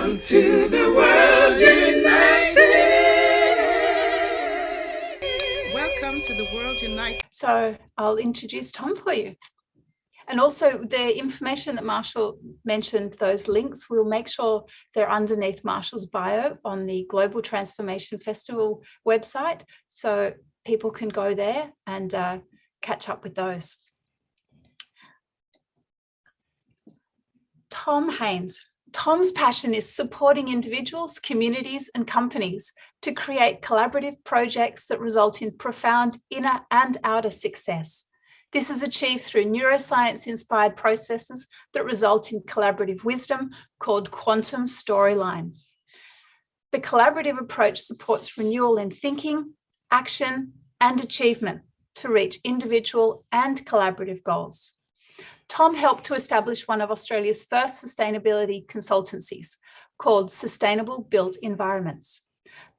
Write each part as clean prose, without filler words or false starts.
Welcome to the World United. Welcome to the World United. So I'll introduce Tom for you. And also the information that Marshall mentioned, those links, we'll make sure they're underneath Marshall's bio on the Global Transformation Festival website. So people can go there and catch up with those. Tom Haynes. Tom's passion is supporting individuals, communities, and companies to create collaborative projects that result in profound inner and outer success. This is achieved through neuroscience-inspired processes that result in collaborative wisdom called quantum storyline. The collaborative approach supports renewal in thinking, action, and achievement to reach individual and collaborative goals. Tom helped to establish one of Australia's first sustainability consultancies called Sustainable Built Environments.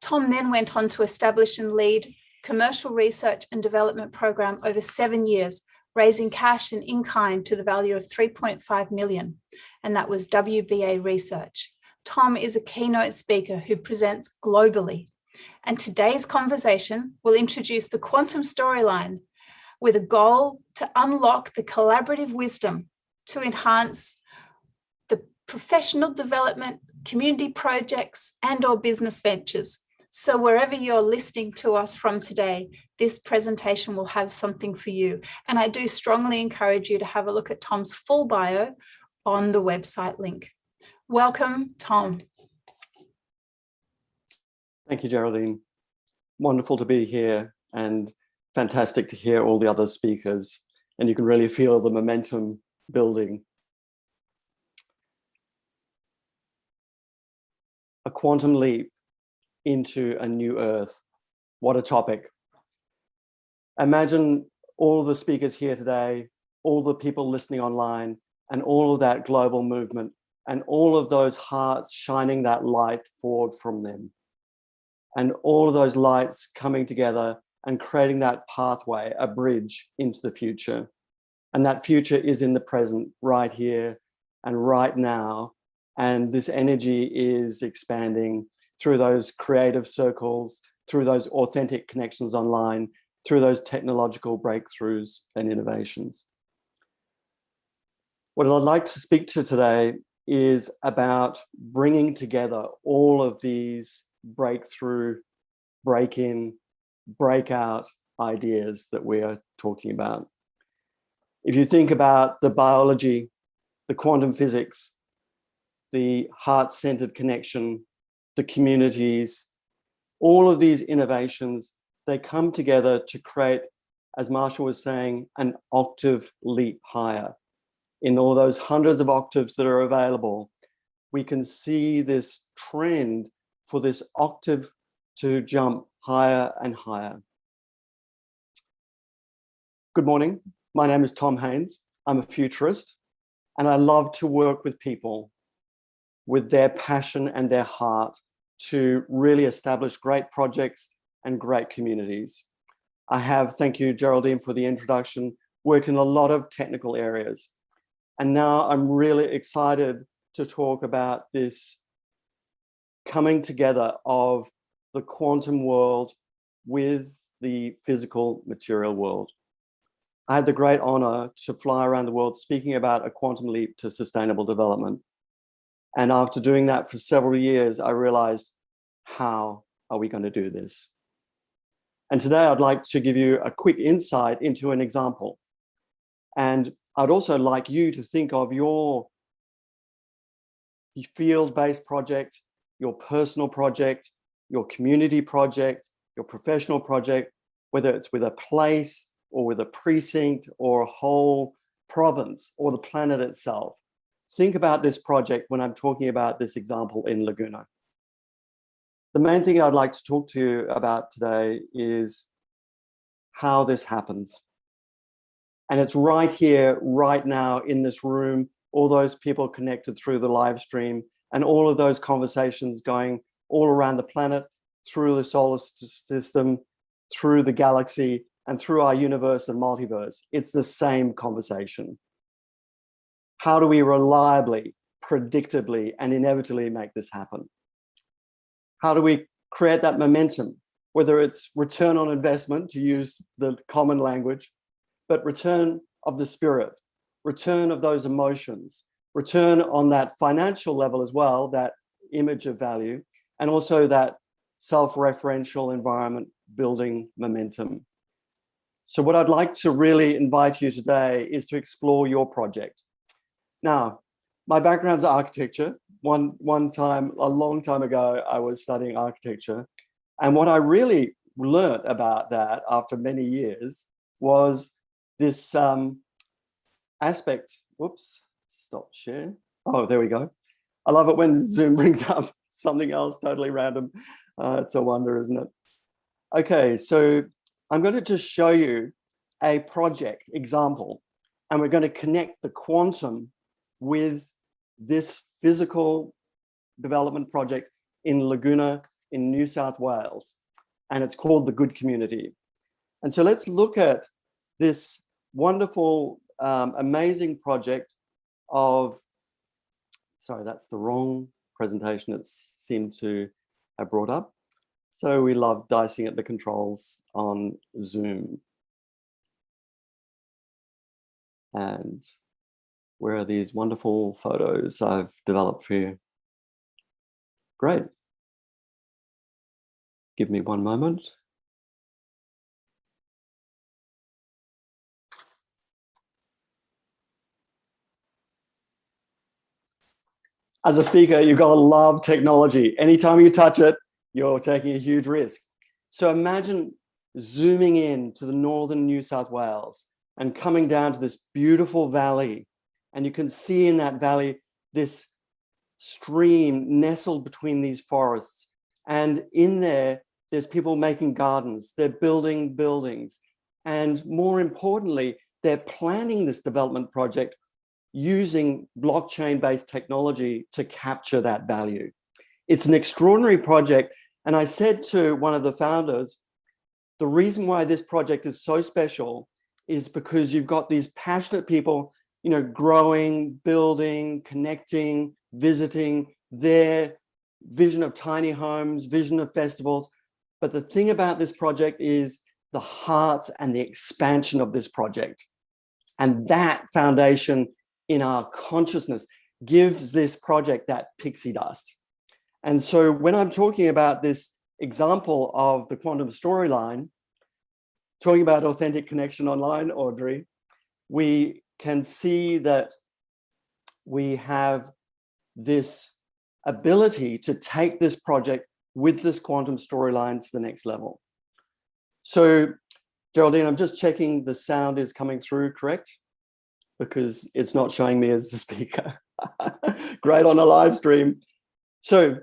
Tom then went on to establish and lead commercial research and development program over 7 years, raising cash and in-kind to the value of 3.5 million, and that was WBA research. Tom is a keynote speaker who presents globally, and today's conversation will introduce the quantum storyline with a goal to unlock the collaborative wisdom to enhance the professional development, community projects, and/or business ventures. So wherever you're listening to us from today, this presentation will have something for you. And I do strongly encourage you to have a look at Tom's full bio on the website link. Welcome, Tom. Thank you, Geraldine. Wonderful to be here and fantastic to hear all the other speakers. And you can really feel the momentum building. A quantum leap into a new earth. What a topic. Imagine all the speakers here today, all the people listening online, and all of that global movement, and all of those hearts shining that light forward from them. And all of those lights coming together and creating that pathway, a bridge into the future. And that future is in the present, right here and right now. And this energy is expanding through those creative circles, through those authentic connections online, through those technological breakthroughs and innovations. What I'd like to speak to today is about bringing together all of these breakthrough, break-in, breakout ideas that we are talking about. If you think about the biology, the quantum physics, the heart-centered connection, the communities, all of these innovations, they come together to create, as Marshall was saying, an octave leap higher. In all those hundreds of octaves that are available, we can see this trend for this octave to jump higher and higher. Good morning. My name is Tom Haynes. I'm a futurist, and I love to work with people with their passion and their heart to really establish great projects and great communities. I have, thank you, Geraldine, for the introduction, worked in a lot of technical areas. And now I'm really excited to talk about this coming together of the quantum world with the physical material world. I had the great honor to fly around the world speaking about a quantum leap to sustainable development. And after doing that for several years, I realized, how are we going to do this? And today I'd like to give you a quick insight into an example. And I'd also like you to think of your field-based project, your personal project, your community project, your professional project, whether it's with a place or with a precinct or a whole province or the planet itself. Think about this project when I'm talking about this example in Laguna. The main thing I'd like to talk to you about today is how this happens. And it's right here, right now in this room, all those people connected through the live stream and all of those conversations going all around the planet, through the solar system, through the galaxy, and through our universe and multiverse. It's the same conversation. How do we reliably, predictably and inevitably make this happen? How do we create that momentum? Whether it's return on investment, to use the common language, but return of the spirit, return of those emotions, return on that financial level as well, that image of value, and also that self-referential environment building momentum. So what I'd like to really invite you today is to explore your project. Now, my background's architecture. One time, a long time ago, I was studying architecture. And what I really learned about that after many years was this aspect. Whoops, stop share. Oh, there we go. I love it when Zoom brings up something else totally random. It's a wonder, isn't it? Okay, so I'm going to just show you a project example, and we're going to connect the quantum with this physical development project in Laguna in New South Wales, and it's called the Good Community. And so let's look at this wonderful, amazing project of, sorry, that's the wrong presentation it seemed to have brought up. So we love dicing at the controls on Zoom. And where are these wonderful photos I've developed for you? Great. Give me one moment. As a speaker, you've got to love technology. Anytime you touch it, you're taking a huge risk. So imagine zooming in to the northern New South Wales and coming down to this beautiful valley. And you can see in that valley this stream nestled between these forests. And in there's people making gardens, they're building buildings. And more importantly, they're planning this development project using blockchain-based technology to capture that value. It's an extraordinary project. And I said to one of the founders, the reason why this project is so special is because you've got these passionate people, you know, growing, building, connecting, visiting, their vision of tiny homes, vision of festivals. But the thing about this project is the heart and the expansion of this project. And that foundation in our consciousness gives this project that pixie dust. And so when I'm talking about this example of the quantum storyline, talking about authentic connection online, Audrey, we can see that we have this ability to take this project with this quantum storyline to the next level. So Geraldine, I'm just checking the sound is coming through correct, because it's not showing me as the speaker. Great on a live stream. So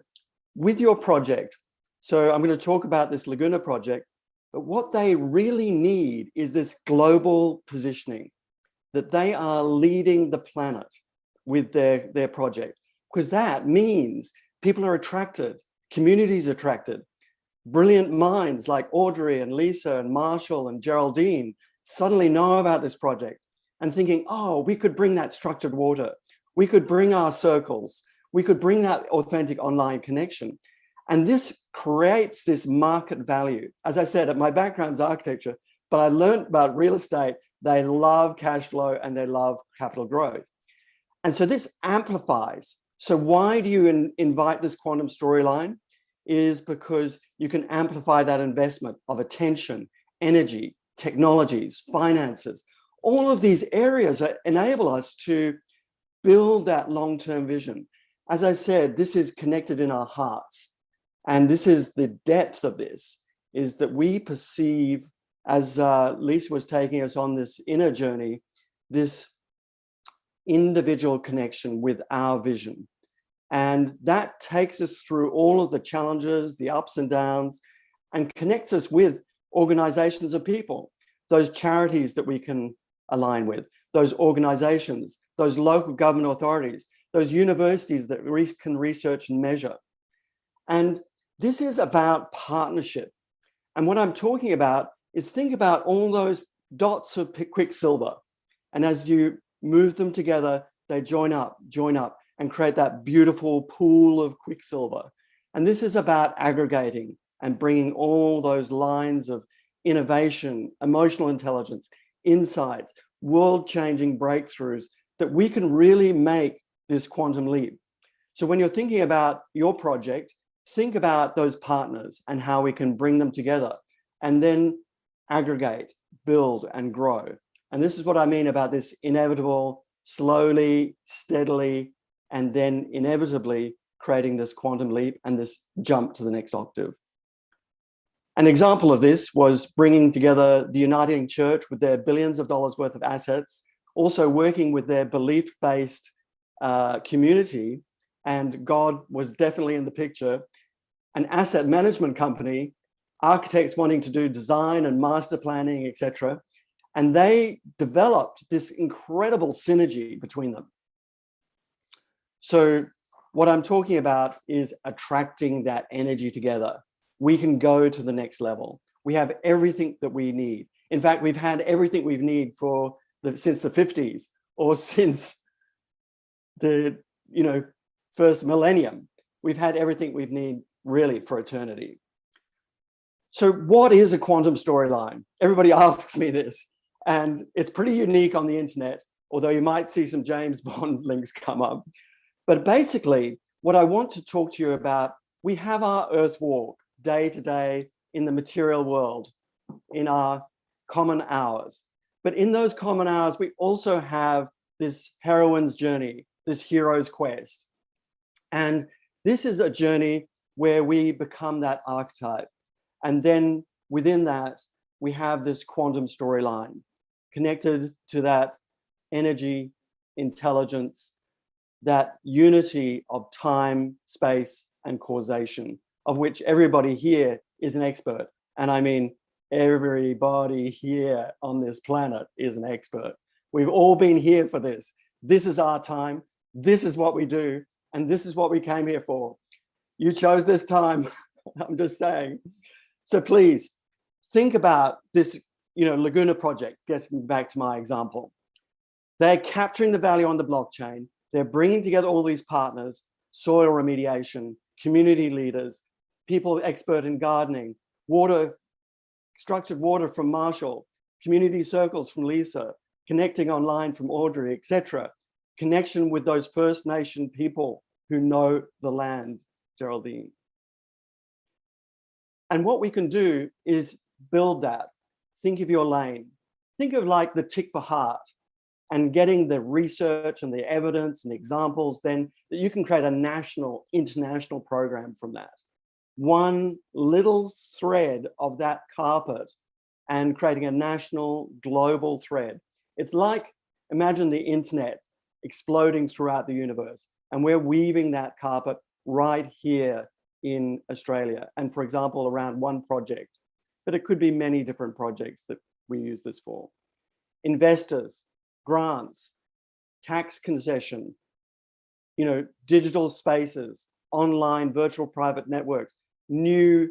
with your project, so I'm going to talk about this Laguna project, but what they really need is this global positioning, that they are leading the planet with their project, because that means people are attracted, communities attracted. Brilliant minds like Audrey and Lisa and Marshall and Geraldine suddenly know about this project and thinking, oh, we could bring that structured water. We could bring our circles. We could bring that authentic online connection. And this creates this market value. As I said, my background's architecture, but I learned about real estate. They love cash flow and they love capital growth. And so this amplifies. So why do you invite this quantum storyline? Is because you can amplify that investment of attention, energy, technologies, finances. All of these areas that enable us to build that long-term vision. As I said, this is connected in our hearts. And this is the depth of this, is that we perceive, as Lisa was taking us on this inner journey, this individual connection with our vision. And that takes us through all of the challenges, the ups and downs, and connects us with organizations of people, those charities that we can align with, those organizations, those local government authorities, those universities that we can research and measure. And this is about partnership. And what I'm talking about is think about all those dots of quicksilver. And as you move them together, they join up, and create that beautiful pool of quicksilver. And this is about aggregating and bringing all those lines of innovation, emotional intelligence, insights, world-changing breakthroughs that we can really make this quantum leap. So when you're thinking about your project, think about those partners and how we can bring them together and then aggregate, build, and grow. And this is what I mean about this inevitable, slowly, steadily, and then inevitably creating this quantum leap and this jump to the next octave. An example of this was bringing together the Uniting Church with their billions of dollars worth of assets, also working with their belief-based community, and God was definitely in the picture, an asset management company, architects wanting to do design and master planning, etc. And they developed this incredible synergy between them. So what I'm talking about is attracting that energy together. We can go to the next level. We have everything that we need. In fact, we've had everything we need since the 50s or since the first millennium. We've had everything we need really for eternity. So what is a quantum storyline? Everybody asks me this, and it's pretty unique on the internet, although you might see some James Bond links come up. But basically, what I want to talk to you about, we have our Earth walk day to day in the material world, in our common hours. But in those common hours, we also have this heroine's journey, this hero's quest. And this is a journey where we become that archetype. And then within that, we have this quantum storyline connected to that energy, intelligence, that unity of time, space, and causation, of which everybody here is an expert. And I mean, everybody here on this planet is an expert. We've all been here for this. This is our time. This is what we do. And this is what we came here for. You chose this time. I'm just saying. So please think about this, Laguna project, getting back to my example. They're capturing the value on the blockchain. They're bringing together all these partners, soil remediation, community leaders, people expert in gardening, water, structured water from Marshall, community circles from Lisa, connecting online from Audrey, etc. Connection with those First Nation people who know the land, Geraldine. And what we can do is build that. Think of your lane. Think of like the tick for heart and getting the research and the evidence and the examples, then that you can create a national, international program from that. One little thread of that carpet and creating a national, global thread. It's like, imagine the internet exploding throughout the universe, and we're weaving that carpet right here in Australia. And for example, around one project, but it could be many different projects that we use this for. Investors, grants, tax concession, digital spaces, online virtual private networks, new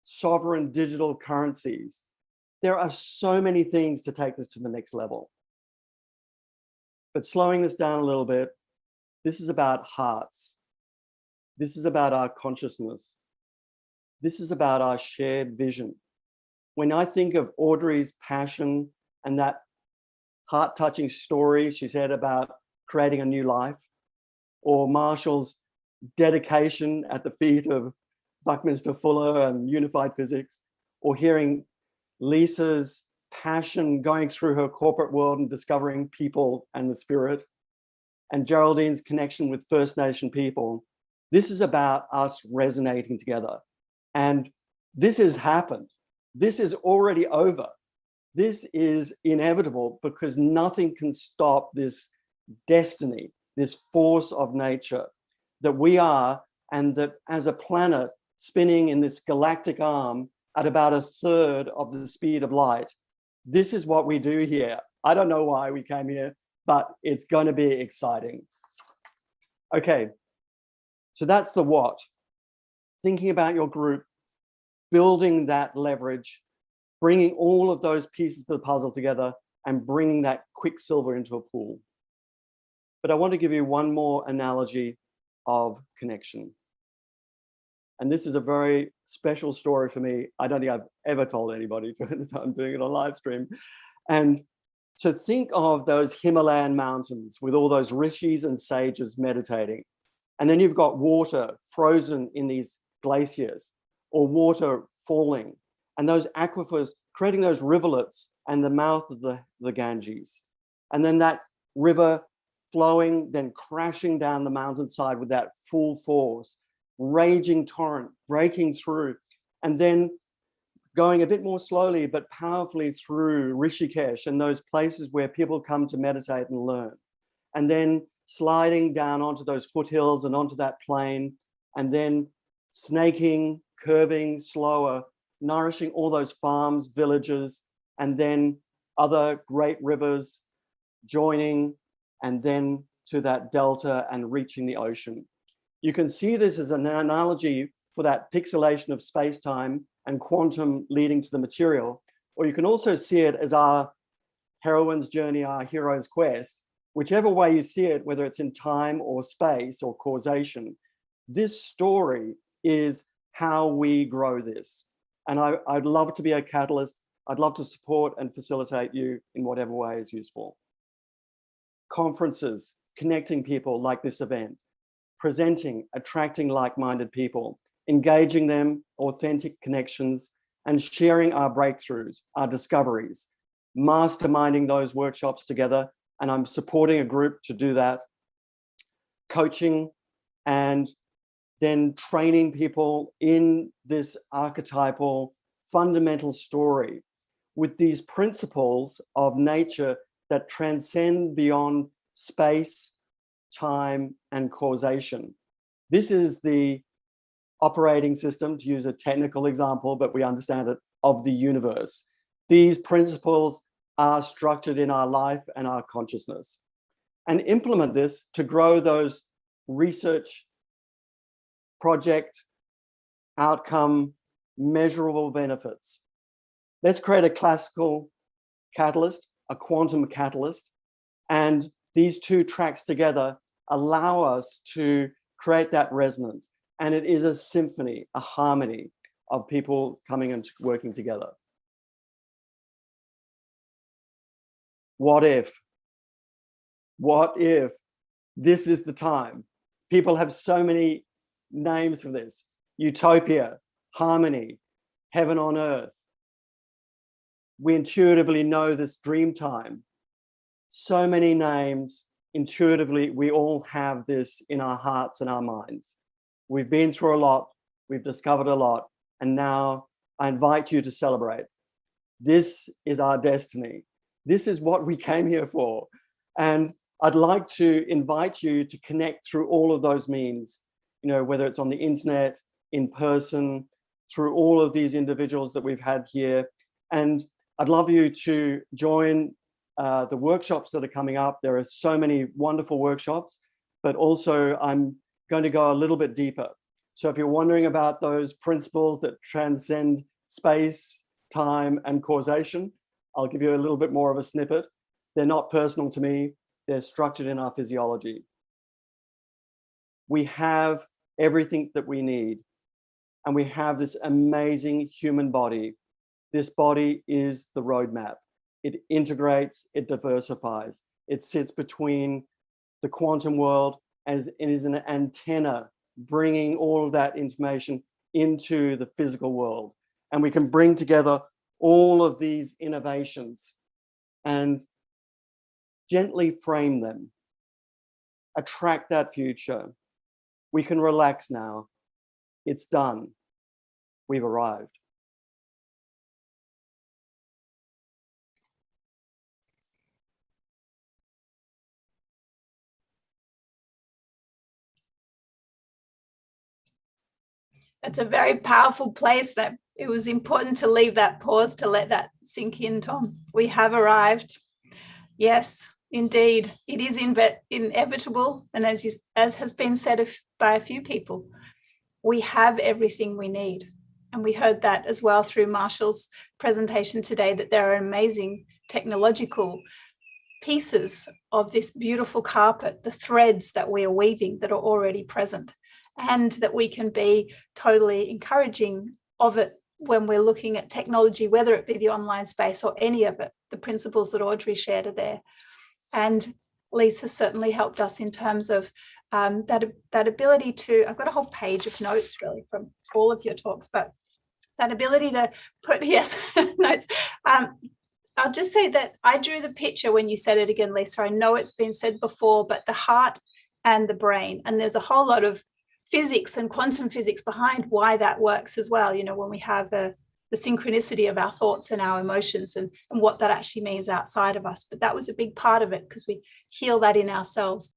sovereign digital currencies. There are so many things to take this to the next level. But slowing this down a little bit, this is about hearts. This is about our consciousness. This is about our shared vision. When I think of Audrey's passion and that heart-touching story she said about creating a new life, or Marshall's dedication at the feet of Buckminster Fuller and unified physics, or hearing Lisa's passion going through her corporate world and discovering people and the spirit, and Geraldine's connection with First Nation people. This is about us resonating together. And this has happened. This is already over. This is inevitable because nothing can stop this destiny, this force of nature that we are, and that as a planet spinning in this galactic arm at about 1/3 of the speed of light, this is what we do here. I don't know why we came here, but it's going to be exciting. Okay, so that's the what. Thinking about your group, building that leverage, bringing all of those pieces of the puzzle together and bringing that quicksilver into a pool. But I want to give you one more analogy of connection. And this is a very special story for me. I don't think I've ever told anybody to this. I'm doing it on live stream. And so think of those Himalayan mountains with all those rishis and sages meditating. And then you've got water frozen in these glaciers, or water falling, and those aquifers creating those rivulets and the mouth of the Ganges. And then that river flowing, then crashing down the mountainside with that full force, raging torrent breaking through, and then going a bit more slowly but powerfully through Rishikesh and those places where people come to meditate and learn, and then sliding down onto those foothills and onto that plain, and then snaking, curving slower, nourishing all those farms, villages, and then other great rivers joining, and then to that delta and reaching the ocean. You can see this as an analogy for that pixelation of space-time and quantum leading to the material, or you can also see it as our heroine's journey, our hero's quest. Whichever way you see it, whether it's in time or space or causation, this story is how we grow this. And I'd love to be a catalyst. I'd love to support and facilitate you in whatever way is useful. Conferences, connecting people like this event, presenting, attracting like-minded people, engaging them, authentic connections, and sharing our breakthroughs, our discoveries, masterminding those workshops together. And I'm supporting a group to do that, coaching, and then training people in this archetypal fundamental story with these principles of nature that transcend beyond space, time, and causation. This is the operating system, to use a technical example, but we understand it, of the universe. These principles are structured in our life and our consciousness. And implement this to grow those research, project, outcome, measurable benefits. Let's create a classical catalyst, a quantum catalyst, and these two tracks together allow us to create that resonance. And it is a symphony, a harmony of people coming and working together. What if this is the time? People have so many names for this: utopia, harmony, heaven on earth. We intuitively know this dream time. So many names. Intuitively, we all have this in our hearts and our minds. We've been through a lot, we've discovered a lot, and now I invite you to celebrate. This is our destiny. This is what we came here for. And I'd like to invite you to connect through all of those means, whether it's on the internet, in person, through all of these individuals that we've had here. And I'd love you to join the workshops that are coming up. There are so many wonderful workshops, but also I'm going to go a little bit deeper. So if you're wondering about those principles that transcend space, time, and causation, I'll give you a little bit more of a snippet. They're not personal to me. They're structured in our physiology. We have everything that we need, and we have this amazing human body. This body is the roadmap. It integrates, it diversifies. It sits between the quantum world as it is an antenna, bringing all of that information into the physical world. And we can bring together all of these innovations and gently frame them, attract that future. We can relax now. It's done. We've arrived. It's a very powerful place. That it was important to leave that pause to let that sink in, Tom. We have arrived. Yes, indeed. It is inevitable. And as has been said by a few people, we have everything we need. And we heard that as well through Marshall's presentation today, that there are amazing technological pieces of this beautiful carpet, the threads that we are weaving that are already present, and that we can be totally encouraging of it when we're looking at technology, whether it be the online space or any of it. The principles that Audrey shared are there. And Lisa certainly helped us in terms of that ability to, I've got a whole page of notes really from all of your talks, but that ability to put, yes, notes. I'll just say that I drew the picture when you said it again, Lisa. I know it's been said before, but the heart and the brain, and there's a whole lot of physics and quantum physics behind why that works as well. You know, when we have the synchronicity of our thoughts and our emotions and what that actually means outside of us. But that was a big part of it because we heal that in ourselves.